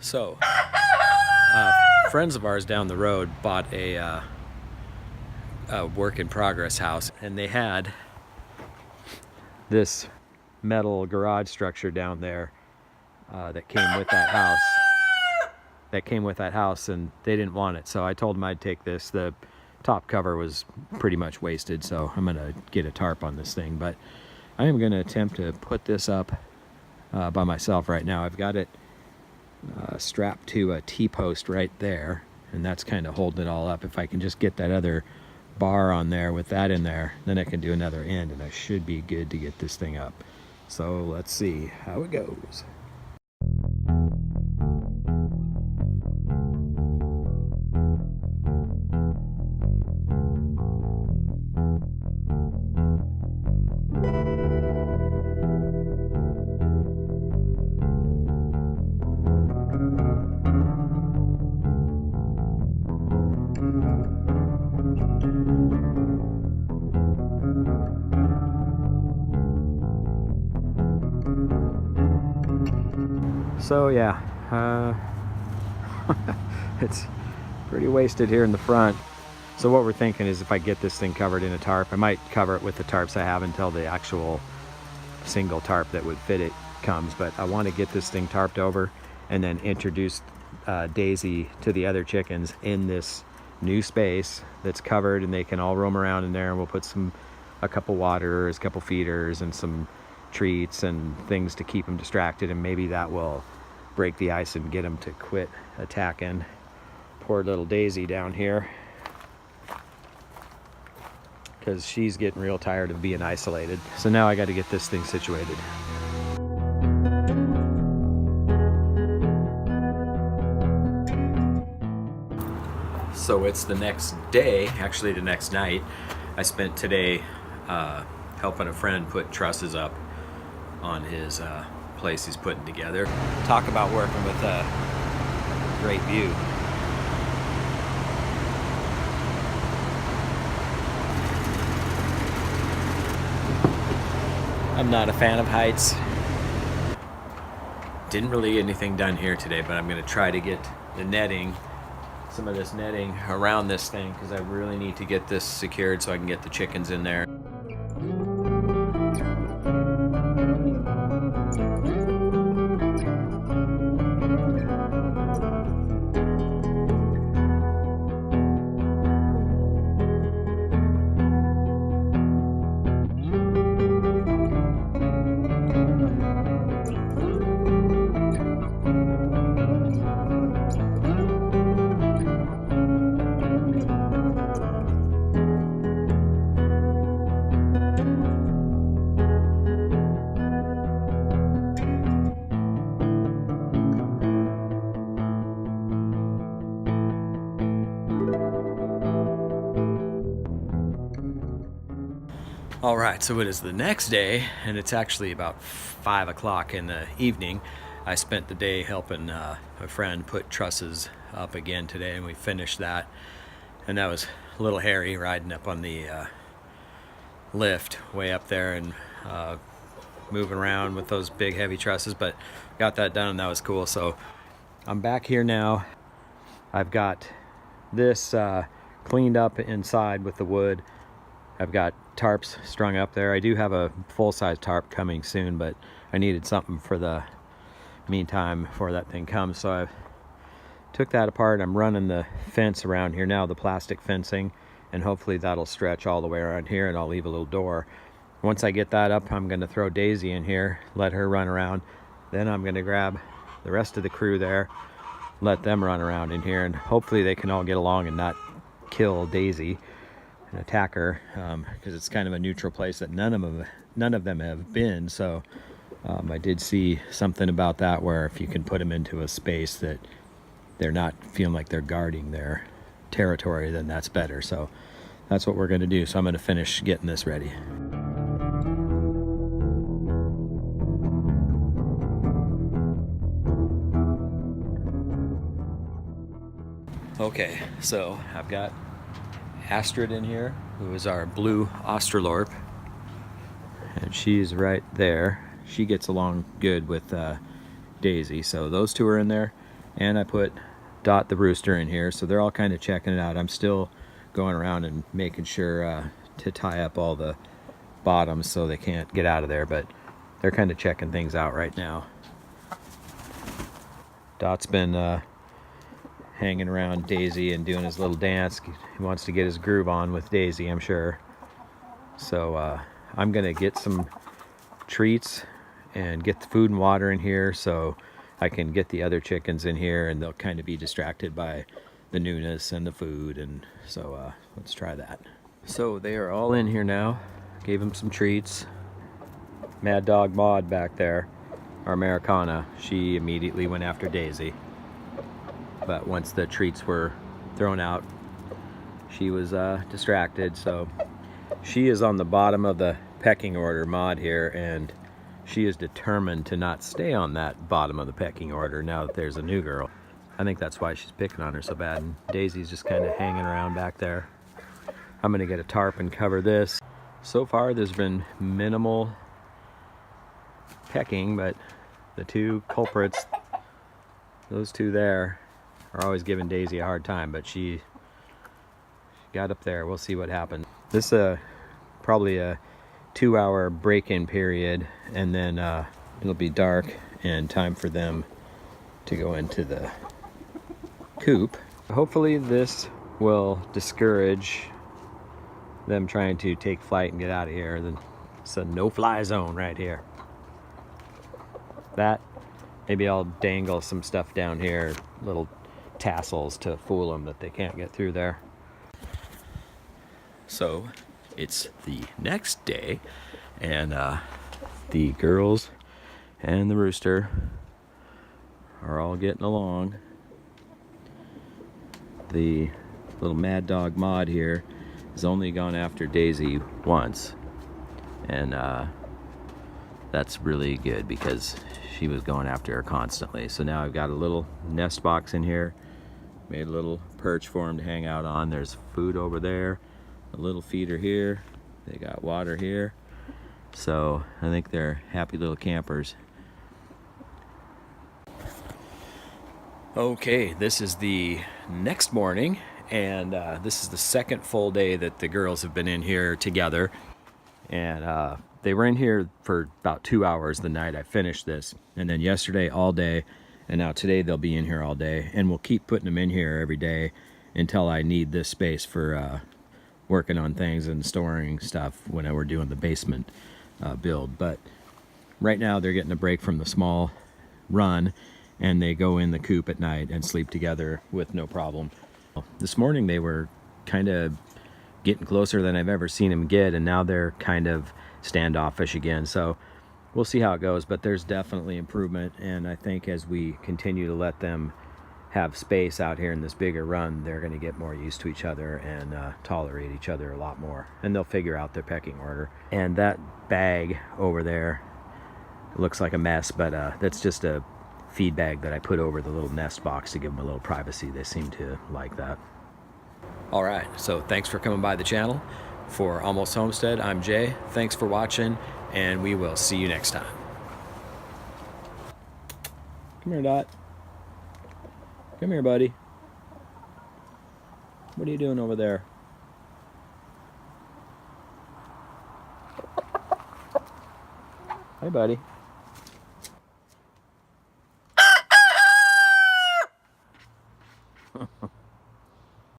So, friends of ours down the road bought a work in progress house, and they had this metal garage structure down there that came with that house. And they didn't want it, so I told them I'd take this. The top cover was pretty much wasted, so I'm gonna get a tarp on this thing, but I am gonna attempt to put this up by myself right now. I've got it strapped to a T-post right there, and that's kind of holding it all up. If I can just get that other bar on there with that in there, then I can do another end, and I should be good to get this thing up. So let's see how it goes. So yeah, it's pretty wasted here in the front. So what we're thinking is if I get this thing covered in a tarp, I might cover it with the tarps I have until the actual single tarp that would fit it comes. But I want to get this thing tarped over and then introduce Daisy to the other chickens in this new space that's covered, and they can all roam around in there. And we'll put a couple waters, a couple feeders, and some treats and things to keep them distracted, and maybe that will break the ice and get them to quit attacking poor little Daisy down here, because she's getting real tired of being isolated. So now I got to get this thing situated. So it's the next day, actually the next night. I spent today helping a friend put trusses up on his place he's putting together. Talk about working with a great view. I'm not a fan of heights. Didn't really get anything done here today, but I'm gonna try to get the netting, some of this netting around this thing, because I really need to get this secured so I can get the chickens in there. All right, so it is the next day, and it's actually about 5 o'clock in the evening. I spent the day helping a friend put trusses up again today, and we finished that. And that was a little hairy, riding up on the lift way up there and moving around with those big heavy trusses, but got that done, and that was cool. So I'm back here now. I've got this cleaned up inside with the wood. I've got tarps strung up there. I do have a full-size tarp coming soon, but I needed something for the meantime before that thing comes. So I took that apart. I'm running the fence around here now, the plastic fencing, and hopefully that'll stretch all the way around here, and I'll leave a little door. Once I get that up, I'm going to throw Daisy in here, let her run around. Then I'm going to grab the rest of the crew there, let them run around in here, and hopefully they can all get along and not kill Daisy and attack her, because it's kind of a neutral place that none of them have been. So I did see something about that, where if you can put them into a space that they're not feeling like they're guarding their territory, then that's better. So that's what we're going to do. So I'm going to finish getting this ready. Okay, so I've got Astrid in here, who is our blue Australorp, and she's right there. She gets along good with Daisy, so those two are in there. And I put Dot the rooster in here, so they're all kind of checking it out. I'm still going around and making sure to tie up all the bottoms so they can't get out of there, but they're kind of checking things out right now. Dot's been hanging around Daisy and doing his little dance. He wants to get his groove on with Daisy, I'm sure. So I'm gonna get some treats and get the food and water in here so I can get the other chickens in here and they'll kind of be distracted by the newness and the food, and so let's try that. So they are all in here now. Gave them some treats. Mad Dog Maud back there, our Americana, she immediately went after Daisy. But once the treats were thrown out, she was distracted. So she is on the bottom of the pecking order, Maud here, and she is determined to not stay on that bottom of the pecking order now that there's a new girl. I think that's why she's picking on her so bad. And Daisy's just kind of hanging around back there. I'm gonna get a tarp and cover this. So far there's been minimal pecking, but the two culprits, those two there, are always giving Daisy a hard time, but she got up there. We'll see what happens. This probably a 2-hour break-in period, and then it'll be dark and time for them to go into the coop. Hopefully this will discourage them trying to take flight and get out of here. It's a no-fly zone right here. That, maybe I'll dangle some stuff down here, little tassels to fool them that they can't get through there. So it's the next day, and the girls and the rooster are all getting along. The little Mad Dog Maud here has only gone after Daisy once, and that's really good because she was going after her constantly. So now I've got a little nest box in here, made a little perch for them to hang out on. There's food over there, a little feeder here, they got water here. So I think they're happy little campers. Okay, this is the next morning, and this is the second full day that the girls have been in here together. And they were in here for about 2 hours the night I finished this, and then yesterday all day, and now today they'll be in here all day, and we'll keep putting them in here every day until I need this space for working on things and storing stuff when we're doing the basement build. But right now they're getting a break from the small run, and they go in the coop at night and sleep together with no problem. This morning they were kind of getting closer than I've ever seen them get, and now they're kind of standoffish again. So we'll see how it goes, but there's definitely improvement, and I think as we continue to let them have space out here in this bigger run, they're going to get more used to each other and tolerate each other a lot more, and they'll figure out their pecking order. And that bag over there looks like a mess, but that's just a feed bag that I put over the little nest box to give them a little privacy. They seem to like that. All right, so thanks for coming by the channel. For Almost Homestead, I'm Jay. Thanks for watching, and we will see you next time. Come here, Dot. Come here, buddy. What are you doing over there? Hey, buddy.